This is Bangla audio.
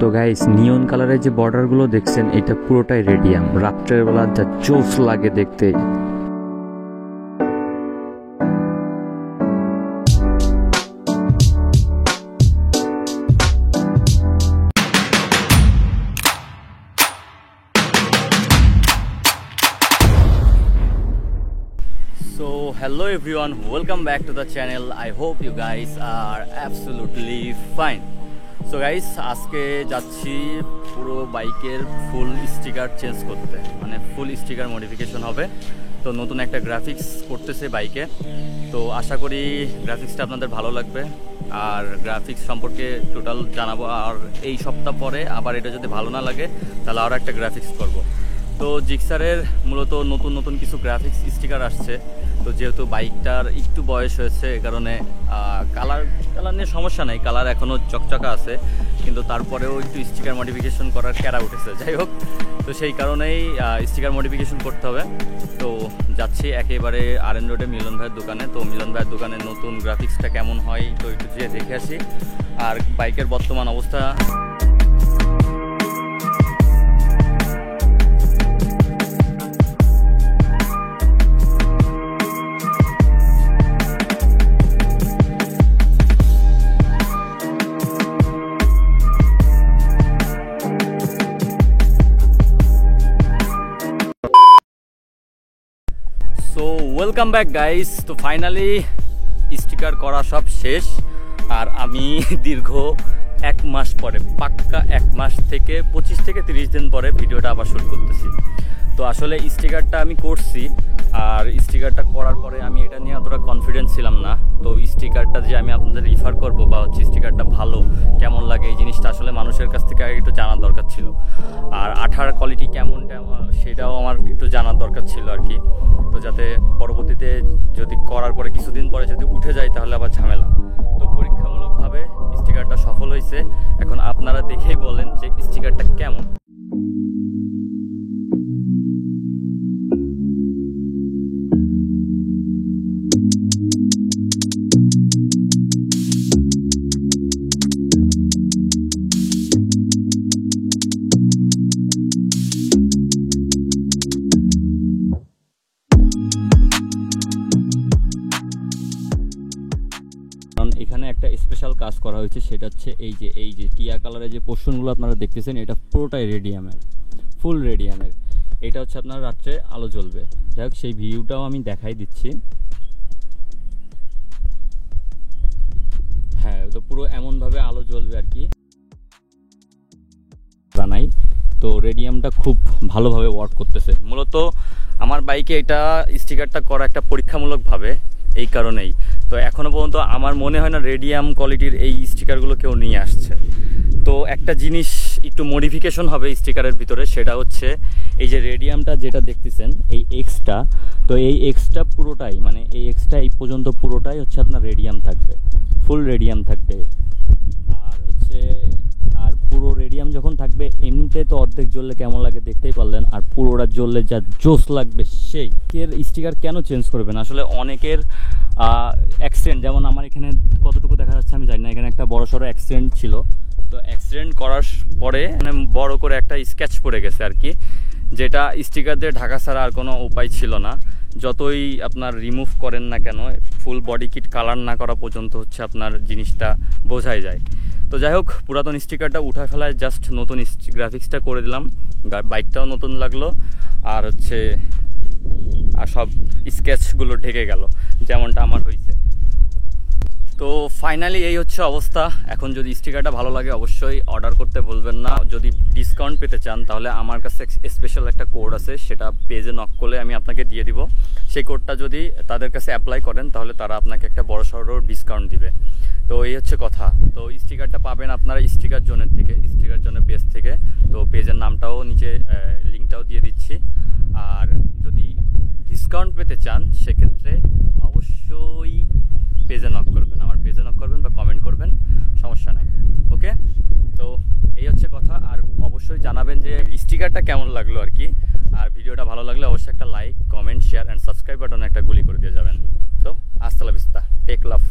তো গাইস, নিয়ন কালারের যে বর্ডারগুলো দেখছেন এটা পুরোটাই রেডিয়াম। রাত্রের বেলা যা জোস লাগে দেখতে। So hello everyone, welcome back to the channel. I hope you guys are absolutely fine. So guys, আজকে যাচ্ছি পুরো বাইকের ফুল স্টিকার চেঞ্জ করতে, মানে ফুল স্টিকার মডিফিকেশন হবে। তো নতুন একটা গ্রাফিক্স করতেছে বাইকে, তো আশা করি গ্রাফিক্সটা আপনাদের ভালো লাগবে। আর গ্রাফিক্স সম্পর্কে টোটাল জানাবো, আর এই সপ্তাহ পরে আবার এটা যদি ভালো না লাগে তাহলে আরও একটা গ্রাফিক্স করব। তো জিক্সারের মূলত নতুন নতুন কিছু গ্রাফিক্স স্টিকার আসছে। তো যেহেতু বাইকটার একটু বয়স হয়েছে, এ কারণে কালার নিয়ে সমস্যা নেই, কালার এখনও চকচকা আছে, কিন্তু তারপরেও একটু স্টিকার মডিফিকেশন করার ক্যারা উঠেছে। যাই হোক, তো সেই কারণেই স্টিকার মডিফিকেশন করতে হবে। তো যাচ্ছি একেবারে আরএন রোডে মিলন ভাইয়ের দোকানে। তো মিলন ভাইয়ের দোকানে নতুন গ্রাফিক্সটা কেমন হয় তো একটু যেয়ে দেখে আসি। আর বাইকের বর্তমান অবস্থা ওয়েলকাম ব্যাক গাইস। তো ফাইনালি স্টিকার করা সব শেষ, আর আমি দীর্ঘ 1 মাস পরে, পাক্কা 1 মাস থেকে 25 থেকে 30 দিন পরে ভিডিওটা আবার শুট করতেছি। তো আসলে স্টিকারটা আমি করছি, আর স্টিকারটা করার পরে আমি এটা নিয়ে অতটা কনফিডেন্স ছিলাম না। তো স্টিকারটা যে আমি আপনাদের রিফার করবো বা হচ্ছে স্টিকারটা ভালো কেমন লাগে, এই জিনিসটা আসলে মানুষের কাছ থেকে আগে একটু জানার দরকার ছিল। আর আঠার কোয়ালিটি কেমন সেটাও আমার একটু জানার দরকার ছিল আর কি। তো যাতে পরবর্তীতে যদি করার পরে কিছুদিন পরে যদি উঠে যায় তাহলে আবার ঝামেলা। তো পরীক্ষামূলকভাবে স্টিকারটা সফল হয়েছে। এখন আপনারা দেখেই বলেন যে স্টিকারটা কেমন। এখানে একটা স্পেশাল কাজ করা হয়েছে, সেটা হচ্ছে এই যে টিয়া কালারের যে পোর্শনগুলো আপনারা দেখতেছেন, এটা পুরোটাই রেডিয়ামের, ফুল রেডিয়ামের। এটা হচ্ছে আপনার রাত্রে আলো জ্বলবে। যাই হোক, সেই ভিউটাও আমি দেখাই দিচ্ছি। হ্যাঁ, তো পুরো এমনভাবে আলো জ্বলবে আর কি, জানাই। তো রেডিয়ামটা খুব ভালোভাবে ওয়ার্ক করতেছে। মূলত আমার বাইকে এটা স্টিকারটা করা একটা পরীক্ষামূলকভাবে, এই কারণেই। তো এখনও পর্যন্ত আমার মনে হয় না রেডিয়াম কোয়ালিটির এই স্টিকারগুলো কেউ নিয়ে আসছে। তো একটা জিনিস একটু মডিফিকেশন হবে স্টিকারের ভিতরে, সেটা হচ্ছে এই যে রেডিয়ামটা যেটা দেখতেছেন, এই এক্সটা, তো এই এক্সটা পুরোটাই, মানে এই এক্সটা এই পর্যন্ত পুরোটাই হচ্ছে আপনার রেডিয়াম থাকবে, ফুল রেডিয়াম থাকবে। আর হচ্ছে পুরো রেডিয়াম যখন থাকবে, এমনিতে তো অর্ধেক জ্বললে কেমন লাগে দেখতেই পারলেন, আর পুরোটা জ্বললে যা জোস লাগবে সেই। এর স্টিকার কেন চেঞ্জ করবেন? আসলে অনেকের অ্যাক্সিডেন্ট, যেমন আমার এখানে কতটুকু দেখা যাচ্ছে আমি জানি না, এখানে একটা বড় সড়ো অ্যাক্সিডেন্ট ছিল। তো অ্যাক্সিডেন্ট করার পরে মানে বড় করে একটা স্কেচ পড়ে গেছে আর কি, যেটা স্টিকার দিয়ে ঢাকা ছাড়া আর কোনো উপায় ছিল না। যতই আপনার রিমুভ করেন না কেন, ফুল বডি কিট কালার না করা পর্যন্ত হচ্ছে আপনার জিনিসটা বোঝাই যায়। তো যাই হোক, পুরাতন স্টিকারটা উঠা ফেলায় জাস্ট নতুন গ্রাফিক্সটা করে দিলাম, বাইকটাও নতুন লাগলো, আর হচ্ছে আর সব স্কেচগুলো ঢেকে গেল যেমনটা আমার হয়েছে। তো ফাইনালি এই হচ্ছে অবস্থা। এখন যদি স্টিকারটা ভালো লাগে অবশ্যই অর্ডার করতে ভুলবেন না। যদি ডিসকাউন্ট পেতে চান তাহলে আমার কাছে স্পেশাল একটা কোড আছে, সেটা পেজে নক করলে আমি আপনাকে দিয়ে দিব। সেই কোডটা যদি তাদের কাছে অ্যাপ্লাই করেন তাহলে তারা আপনাকে একটা বড়সড় ডিসকাউন্ট দিবে। তো এই হচ্ছে কথা। তো স্টিকারটা পাবেন আপনারা স্টিকার জোনের থেকে, স্টিকার জোনের পেজ থেকে। তো পেজের নামটাও নিচে লিঙ্কটাও দিয়ে দিচ্ছি। আর যদি ডিসকাউন্ট পেতে চান সেক্ষেত্রে অবশ্যই পেজে নক করবেন, আমার পেজে নক করবেন বা কমেন্ট করবেন, সমস্যা নাই। ওকে, তো এই হচ্ছে কথা। আর অবশ্যই জানাবেন যে স্টিকারটা কেমন লাগলো আর কি। আর ভিডিওটা ভালো লাগলে অবশ্যই একটা like, comment, share and subscribe বাটনে একটা গুলি করে দিয়ে যাবেন। তো আস্তা লা ভিস্তা, টেক লাভ।